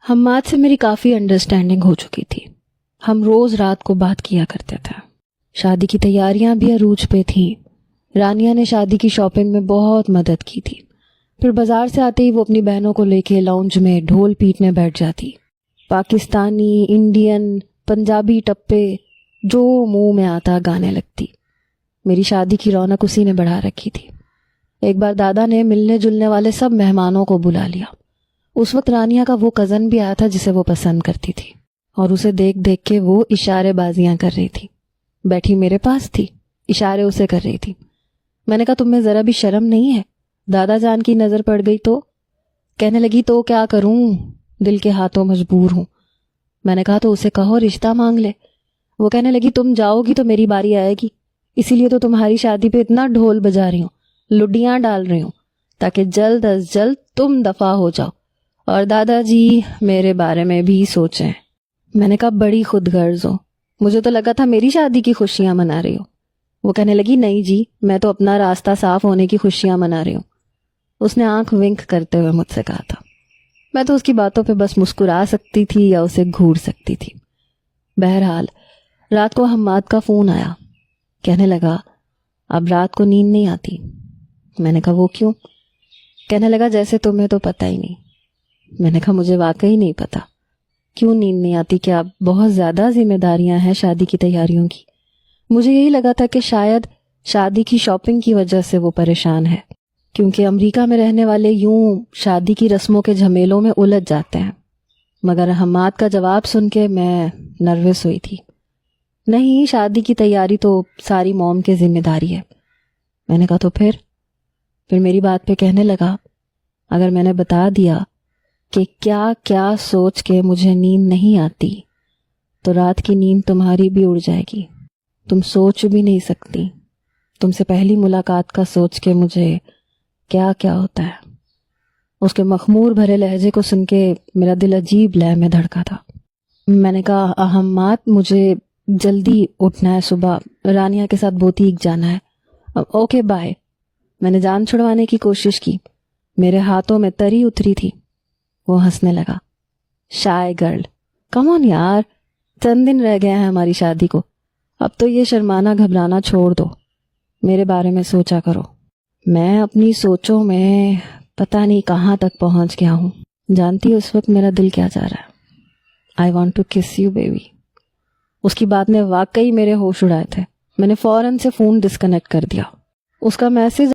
حماد سے میری کافی انڈرسٹینڈنگ ہو چکی تھی. ہم روز رات کو بات کیا کرتے تھے. شادی کی تیاریاں بھی عروج پہ تھیں. رانیہ نے شادی کی شاپنگ میں بہت مدد کی تھی. پھر بازار سے آتے ہی وہ اپنی بہنوں کو لے کے لاؤنج میں ڈھول پیٹنے بیٹھ جاتی. پاکستانی، انڈین، پنجابی ٹپے جو منہ میں آتا گانے لگتی. میری شادی کی رونق اسی نے بڑھا رکھی تھی. ایک بار دادا نے ملنے جلنے والے سب مہمانوں کو بلا لیا. اس وقت رانیہ کا وہ کزن بھی آیا تھا جسے وہ پسند کرتی تھی، اور اسے دیکھ دیکھ کے وہ اشارے بازیاں کر رہی تھی. بیٹھی میرے پاس تھی، اشارے اسے کر رہی تھی. میں نے کہا تم میں ذرا بھی شرم نہیں ہے؟ دادا جان کی نظر پڑ گئی تو کہنے لگی تو کیا کروں، دل کے ہاتھوں مجبور ہوں. میں نے کہا تو اسے کہو رشتہ مانگ لے. وہ کہنے لگی تم جاؤ گی تو میری باری آئے گی، اسی لیے تو تمہاری شادی پہ اتنا ڈھول بجا رہی ہوں، لڈیاں ڈال رہی ہوں، تاکہ جلد از جلد تم دفع ہو جاؤ اور دادا جی میرے بارے میں بھی سوچیں. میں نے کہا بڑی خود غرض ہو، مجھے تو لگا تھا میری شادی کی خوشیاں منا رہی ہو. وہ کہنے لگی نہیں جی، میں تو اپنا راستہ صاف ہونے کی خوشیاں منا رہی ہوں. اس نے آنکھ ونک کرتے ہوئے مجھ سے کہا تھا. میں تو اس کی باتوں پہ بس مسکرا سکتی تھی یا اسے گھور سکتی تھی. بہرحال رات کو حماد کا فون آیا. کہنے لگا اب رات کو نیند نہیں آتی. میں نے کہا وہ کیوں؟ کہنے لگا جیسے تمہیں تو پتہ ہی نہیں. میں نے کہا مجھے واقعی نہیں پتا. کیوں نیند نہیں آتی؟ کیا بہت زیادہ ذمہ داریاں ہیں شادی کی تیاریوں کی؟ مجھے یہی لگا تھا کہ شاید شادی کی شاپنگ کی وجہ سے وہ پریشان ہے، کیونکہ امریکہ میں رہنے والے یوں شادی کی رسموں کے جھمیلوں میں الجھ جاتے ہیں. مگر حماد کا جواب سن کے میں نروس ہوئی تھی. نہیں، شادی کی تیاری تو ساری موم کی ذمہ داری ہے. میں نے کہا تو پھر میری بات پہ کہنے لگا اگر میں نے بتا دیا کہ کیا کیا سوچ کے مجھے نیند نہیں آتی تو رات کی نیند تمہاری بھی اڑ جائے گی. تم سوچ بھی نہیں سکتی. تم سے پہلی ملاقات کا سوچ کے مجھے کیا کیا ہوتا ہے. اس کے مخمور بھرے لہجے کو سن کے میرا دل عجیب لے میں دھڑکا تھا. میں نے کہا حماد مجھے جلدی اٹھنا ہے، صبح رانیہ کے ساتھ بوتیک جانا ہے. Okay bye. میں نے جان چھڑوانے کی کوشش کی. میرے ہاتھوں میں تری اتری تھی. وہ ہنسنے لگا. شائے گرل، کم آن یار، چند دن رہ گئے ہیں ہماری شادی کو. اب تو یہ شرمانا گھبرانا چھوڑ دو. میرے بارے میں سوچا کرو. میں اپنی سوچوں میں پتہ نہیں کہاں تک پہنچ گیا ہوں. جانتی ہے اس وقت میرا دل کیا چاہ رہا ہے؟ آئی وانٹ ٹو کس یو بیبی. اس کی بات نے واقعی میرے ہوش اڑائے تھے. میں نے فوراً سے فون ڈسکنیکٹ کر دیا. اس کا میسج